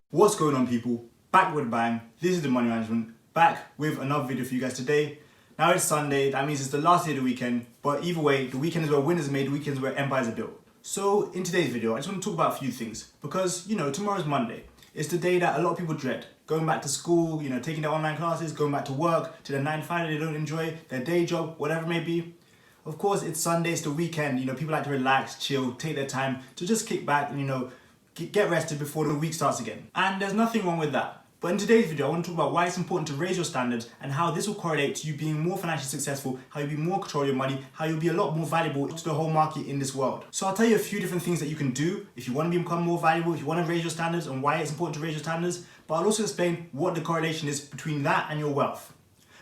What's going on, people? Back with a bang. This is the Money Management, back with another video for you guys today. Now it's Sunday, that means it's the last day of the weekend, but either way, the weekend is where winners are made, the weekend is where empires are built. So in today's video, I just want to talk about a few things, because tomorrow's Monday. It's the day that a lot of people dread. Going back to school, taking their online classes, going back to work, to their 9 to 5 that they don't enjoy, their day job, whatever it may be. Of course, it's Sunday, it's the weekend, people like to relax, chill, take their time to just kick back and get rested before the week starts again. And there's nothing wrong with that. But in today's video, I want to talk about why it's important to raise your standards and how this will correlate to you being more financially successful, how you'll be more control of your money, how you'll be a lot more valuable to the whole market in this world. So I'll tell you a few different things that you can do if you want to become more valuable, if you want to raise your standards and why it's important to raise your standards. But I'll also explain what the correlation is between that and your wealth.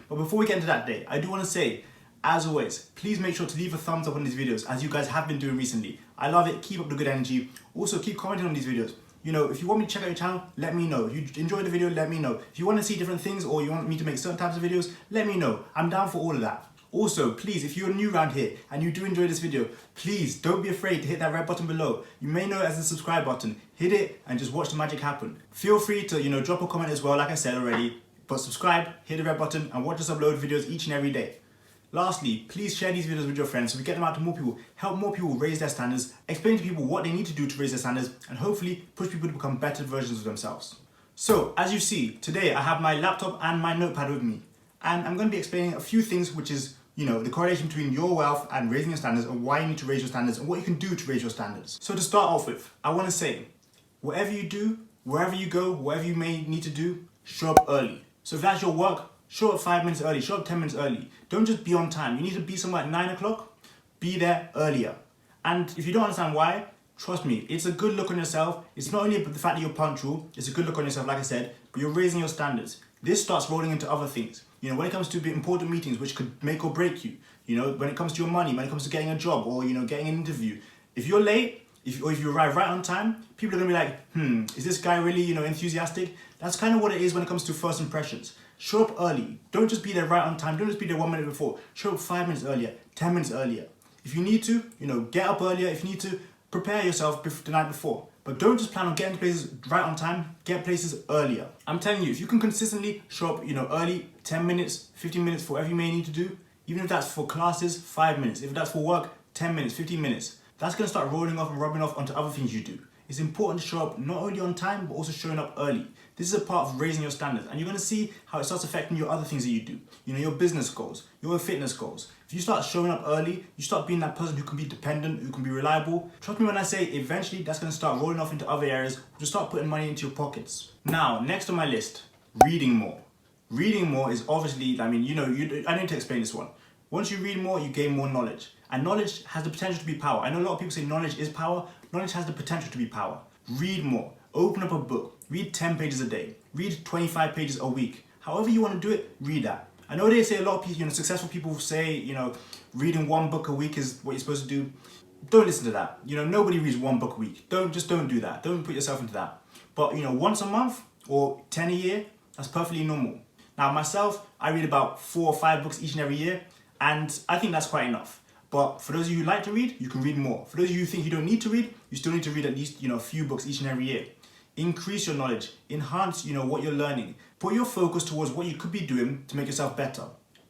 But before we get into that day, I do want to say, as always, please make sure to leave a thumbs up on these videos, as you guys have been doing recently. I love it, keep up the good energy. Also, keep commenting on these videos. If you want me to check out your channel, let me know. If you enjoyed the video, let me know. If you want to see different things or you want me to make certain types of videos, let me know. I'm down for all of that. Also, please, if you're new around here and you do enjoy this video, please don't be afraid to hit that red button below. You may know it as the subscribe button. Hit it and just watch the magic happen. Feel free to, drop a comment as well, like I said already. But subscribe, hit the red button, and watch us upload videos each and every day. Lastly, please share these videos with your friends so we get them out to more people, help more people raise their standards, explain to people what they need to do to raise their standards, and hopefully push people to become better versions of themselves. So, as you see, today I have my laptop and my notepad with me, and I'm going to be explaining a few things which is, the correlation between your wealth and raising your standards, and why you need to raise your standards, and what you can do to raise your standards. So to start off with, I want to say, whatever you do, wherever you go, whatever you may need to do, show up early. So if that's your work, show up 5 minutes early, show up 10 minutes early. Don't just be on time. You need to be somewhere at 9 o'clock, be there earlier. And if you don't understand why, trust me, it's a good look on yourself. It's not only the fact that you're punctual, it's a good look on yourself, like I said, but you're raising your standards. This starts rolling into other things. When it comes to important meetings, which could make or break you, when it comes to your money, when it comes to getting a job or, getting an interview. If you're late, if you arrive right on time, people are gonna be like, is this guy really, enthusiastic? That's kind of what it is when it comes to first impressions. Show up early. Don't just be there right on time. Don't just be there 1 minute before. Show up 5 minutes earlier, 10 minutes earlier. If you need to, get up earlier. If you need to, prepare yourself the night before. But don't just plan on getting to places right on time. Get places earlier. I'm telling you, if you can consistently show up, early, 10 minutes, 15 minutes for whatever you may need to do, even if that's for classes, 5 minutes. If that's for work, 10 minutes, 15 minutes. That's going to start rolling off and rubbing off onto other things you do. It's important to show up not only on time, but also showing up early. This is a part of raising your standards, and you're going to see how it starts affecting your other things that you do. Your business goals, your fitness goals. If you start showing up early, you start being that person who can be dependent, who can be reliable. Trust me when I say eventually that's going to start rolling off into other areas, which will start putting money into your pockets. Now, next on my list, reading more. Reading more is obviously, I need to explain this one. Once you read more, you gain more knowledge. And knowledge has the potential to be power. I know a lot of people say knowledge is power. Knowledge has the potential to be power. Read more. Open up a book. Read 10 pages a day. Read 25 pages a week. However you want to do it, read that. I know they say a lot of people, successful people say, reading 1 book a week is what you're supposed to do. Don't listen to that. Nobody reads 1 book a week. Don't do that. Don't put yourself into that. But, once a month or 10 a year, that's perfectly normal. Now, myself, I read about 4 or 5 books each and every year, and I think that's quite enough. But for those of you who like to read, you can read more. For those of you who think you don't need to read, you still need to read at least, a few books each and every year. Increase your knowledge, enhance, what you're learning. Put your focus towards what you could be doing to make yourself better.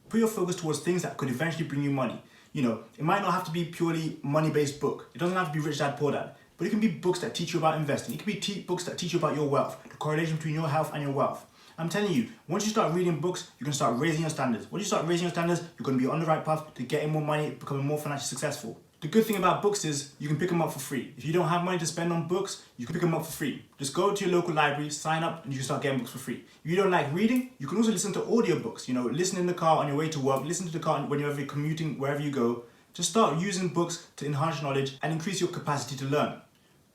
Put your focus towards things that could eventually bring you money. It might not have to be purely money-based book. It doesn't have to be Rich Dad Poor Dad. But it can be books that teach you about investing. It can be books that teach you about your wealth, the correlation between your health and your wealth. I'm telling you, once you start reading books, you can start raising your standards. Once you start raising your standards, you're going to be on the right path to getting more money, becoming more financially successful. The good thing about books is you can pick them up for free. If you don't have money to spend on books, you can pick them up for free. Just go to your local library, sign up, and you can start getting books for free. If you don't like reading, you can also listen to audiobooks. Listen in the car on your way to work, listen to the car when you're commuting, wherever you go. Just start using books to enhance your knowledge and increase your capacity to learn.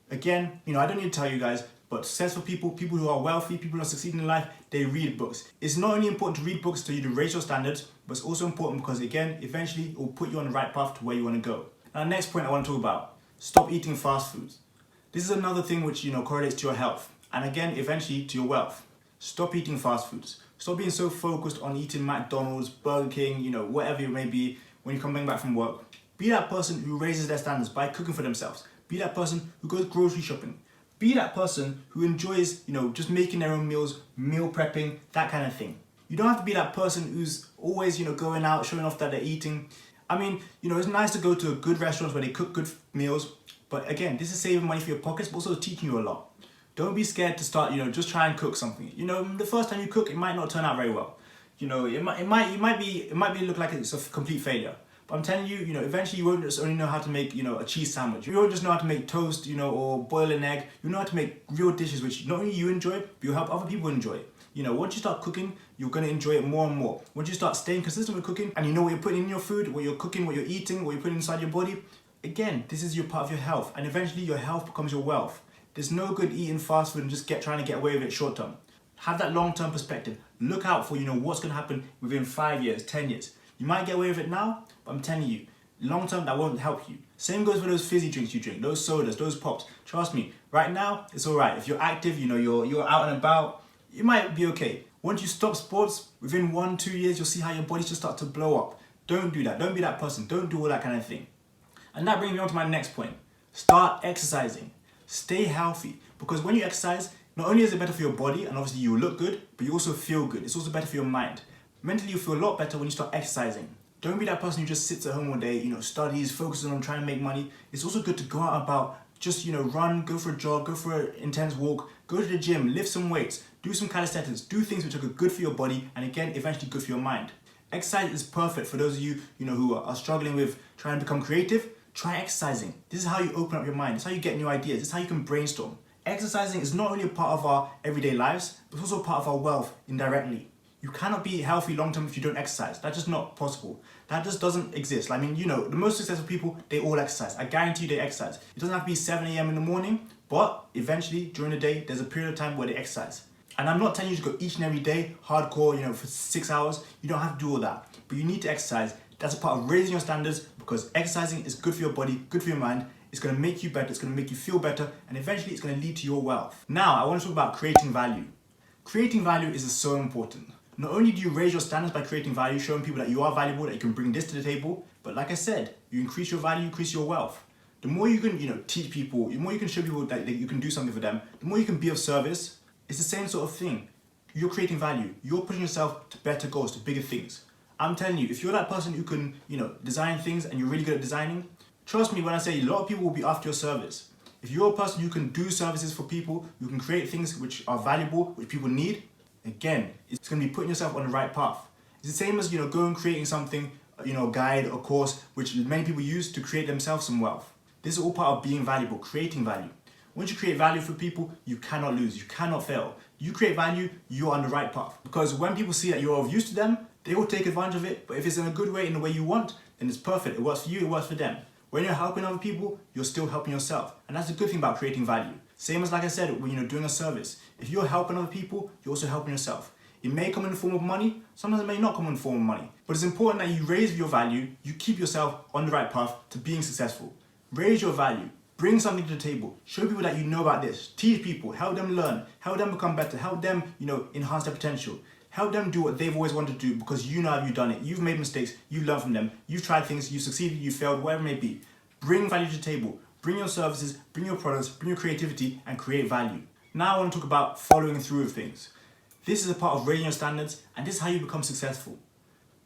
Again, I don't need to tell you guys, but successful people who are wealthy, people who are succeeding in life, they read books. It's not only important to read books to you to raise your standards, but it's also important because, again, eventually it will put you on the right path to where you want to go. Now, the next point I want to talk about, stop eating fast foods. This is another thing which, correlates to your health. And again, eventually to your wealth. Stop eating fast foods. Stop being so focused on eating McDonald's, Burger King, whatever it may be when you're coming back from work. Be that person who raises their standards by cooking for themselves. Be that person who goes grocery shopping. Be that person who enjoys, just making their own meals, meal prepping, that kind of thing. You don't have to be that person who's always, going out, showing off that they're eating. I mean, it's nice to go to a good restaurant where they cook good meals, but again, this is saving money for your pockets, but also teaching you a lot. Don't be scared to start, just try and cook something. The first time you cook, it might not turn out very well. It might look like it's a complete failure. But I'm telling you, eventually you won't just only know how to make, a cheese sandwich. You won't just know how to make toast, or boil an egg. You know how to make real dishes which not only you enjoy, but you'll help other people enjoy it. Once you start cooking, you're going to enjoy it more and more. Once you start staying consistent with cooking and you know what you're putting in your food, what you're cooking, what you're eating, what you're putting inside your body, again, this is your part of your health. And eventually your health becomes your wealth. There's no good eating fast food and just trying to get away with it short term. Have that long-term perspective. Look out for, what's going to happen within 5 years, 10 years. You might get away with it now, but I'm telling you, long-term, that won't help you. Same goes with those fizzy drinks you drink, those sodas, those pops. Trust me, right now, it's all right. If you're active, you're out and about, you might be okay. Once you stop sports, within 1-2 years, you'll see how your body just start to blow up. Don't do that. Don't be that person. Don't do all that kind of thing. And that brings me on to my next point. Start exercising. Stay healthy. Because when you exercise, not only is it better for your body, and obviously you will look good, but you also feel good. It's also better for your mind. Mentally, you feel a lot better when you start exercising. Don't be that person who just sits at home all day, studies, focuses on trying to make money. It's also good to go out and about, just, run, go for a jog, go for an intense walk, go to the gym, lift some weights, do some calisthenics, do things which are good for your body, and again, eventually good for your mind. Exercise is perfect for those of you, who are struggling with trying to become creative. Try exercising. This is how you open up your mind. This is how you get new ideas. This is how you can brainstorm. Exercising is not only a part of our everyday lives, but it's also a part of our wealth indirectly. You cannot be healthy long term if you don't exercise. That's just not possible. That just doesn't exist. I mean, the most successful people, they all exercise. I guarantee you they exercise. It doesn't have to be 7 a.m. in the morning, but eventually during the day, there's a period of time where they exercise. And I'm not telling you to go each and every day, hardcore, for 6 hours. You don't have to do all that. But you need to exercise. That's a part of raising your standards because exercising is good for your body, good for your mind. It's going to make you better. It's going to make you feel better. And eventually it's going to lead to your wealth. Now, I want to talk about creating value. Creating value is so important. Not only do you raise your standards by creating value, showing people that you are valuable, that you can bring this to the table, but like I said, you increase your value, increase your wealth. The more you can, teach people, the more you can show people that you can do something for them, the more you can be of service. It's the same sort of thing. You're creating value. You're pushing yourself to better goals, to bigger things. I'm telling you, if you're that person who can, design things and you're really good at designing, trust me when I say a lot of people will be after your service. If you're a person who can do services for people, you can create things which are valuable, which people need, again, it's going to be putting yourself on the right path. It's the same as, going creating something, a guide, a course, which many people use to create themselves some wealth. This is all part of being valuable, creating value. Once you create value for people, you cannot lose, you cannot fail. You create value, you're on the right path. Because when people see that you're of use to them, they will take advantage of it, but if it's in a good way, in the way you want, then it's perfect. It works for you, it works for them. When you're helping other people, you're still helping yourself. And that's the good thing about creating value. Same as like I said, when you're doing a service. If you're helping other people, you're also helping yourself. It may come in the form of money, sometimes it may not come in the form of money. But it's important that you raise your value, you keep yourself on the right path to being successful. Raise your value, bring something to the table, show people that you know about this, teach people, help them learn, help them become better, help them, enhance their potential. Help them do what they've always wanted to do because you know you've done it. You've made mistakes, you've learned from them, you've tried things, you succeeded, you failed, whatever it may be. Bring value to the table. Bring your services, bring your products, bring your creativity and create value. Now I want to talk about following through with things. This is a part of raising your standards and this is how you become successful.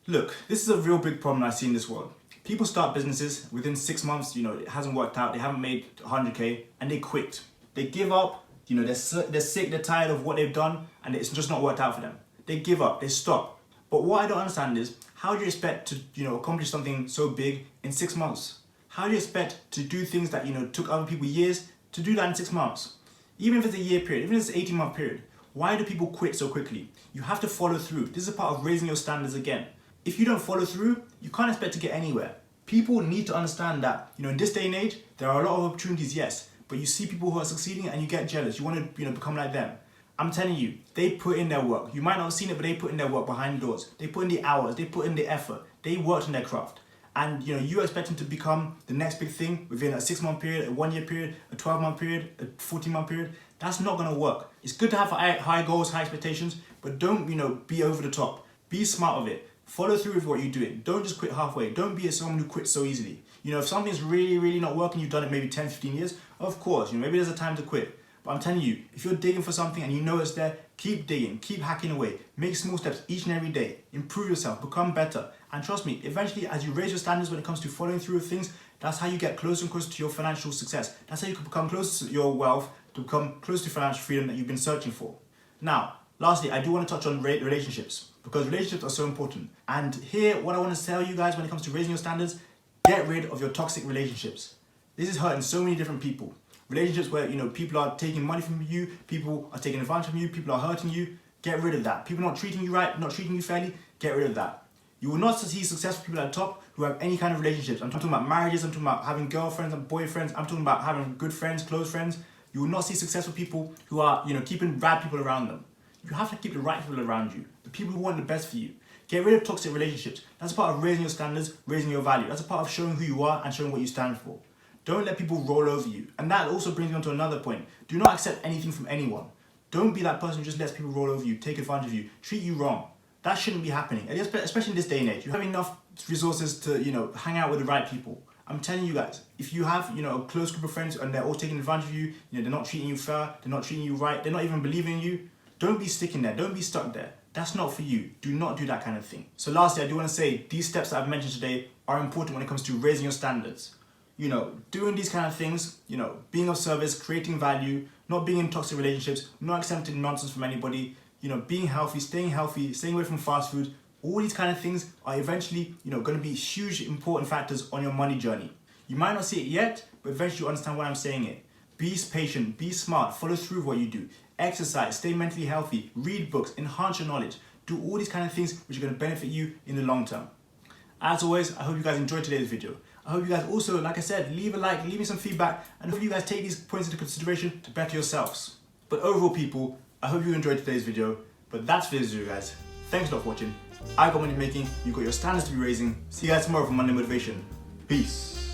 Look, this is a real big problem I see in this world. People start businesses within 6 months, it hasn't worked out, they haven't made 100K and they quit. They give up, they're sick, they're tired of what they've done and it's just not worked out for them. They give up, they stop. But what I don't understand is, how do you expect to, accomplish something so big in 6 months? How do you expect to do things that, took other people years to do that in 6 months? Even if it's a year period, even if it's an 18-month period, why do people quit so quickly? You have to follow through. This is a part of raising your standards again. If you don't follow through, you can't expect to get anywhere. People need to understand that, in this day and age, there are a lot of opportunities, yes, but you see people who are succeeding and you get jealous. You want to, become like them. I'm telling you, they put in their work. You might not have seen it, but they put in their work behind doors. They put in the hours, they put in the effort. They worked on their craft. And you expect them to become the next big thing within a 6-month period, a 1-year period, a 12-month period, a 14-month period. That's not gonna work. It's good to have high goals, high expectations, but don't, be over the top. Be smart with it. Follow through with what you're doing. Don't just quit halfway. Don't be someone who quits so easily. If something's really, really not working, you've done it maybe 10, 15 years, of course, maybe there's a time to quit. But I'm telling you, if you're digging for something and you know it's there, keep digging, keep hacking away, make small steps each and every day, improve yourself, become better. And trust me, eventually as you raise your standards when it comes to following through with things, that's how you get closer and closer to your financial success. That's how you can become closer to your wealth, to become close to financial freedom that you've been searching for. Now, lastly, I do want to touch on relationships, because relationships are so important. And here, what I want to tell you guys when it comes to raising your standards, get rid of your toxic relationships. This is hurting so many different people. Relationships where, people are taking money from you, people are taking advantage of you, people are hurting you. Get rid of that. People not treating you right, not treating you fairly, get rid of that. You will not see successful people at the top who have any kind of relationships. I'm talking about marriages, I'm talking about having girlfriends and boyfriends, I'm talking about having good friends, close friends. You will not see successful people who are, keeping bad people around them. You have to keep the right people around you, the people who want the best for you. Get rid of toxic relationships. That's a part of raising your standards, raising your value. That's a part of showing who you are and showing what you stand for. Don't let people roll over you. And that also brings me on to another point. Do not accept anything from anyone. Don't be that person who just lets people roll over you, take advantage of you, treat you wrong. That shouldn't be happening, especially in this day and age. You have enough resources to, hang out with the right people. I'm telling you guys, if you have, a close group of friends and they're all taking advantage of you, they're not treating you fair, they're not treating you right, they're not even believing in you, don't be sticking there, don't be stuck there. That's not for you. Do not do that kind of thing. So lastly, I do want to say these steps that I've mentioned today are important when it comes to raising your standards. Doing these kind of things, being of service, creating value, not being in toxic relationships, not accepting nonsense from anybody, being healthy, staying away from fast food. All these kind of things are eventually, going to be huge, important factors on your money journey. You might not see it yet, but eventually you understand why I'm saying it. Be patient, be smart, follow through with what you do. Exercise, stay mentally healthy, read books, enhance your knowledge. Do all these kind of things which are going to benefit you in the long term. As always, I hope you guys enjoyed today's video. I hope you guys also, like I said, leave a like, leave me some feedback, and I hope you guys take these points into consideration to better yourselves. But overall, people, I hope you enjoyed today's video. But that's today's video, guys. Thanks a lot for watching. I got money making, you got your standards to be raising. See you guys tomorrow for Monday Motivation. Peace.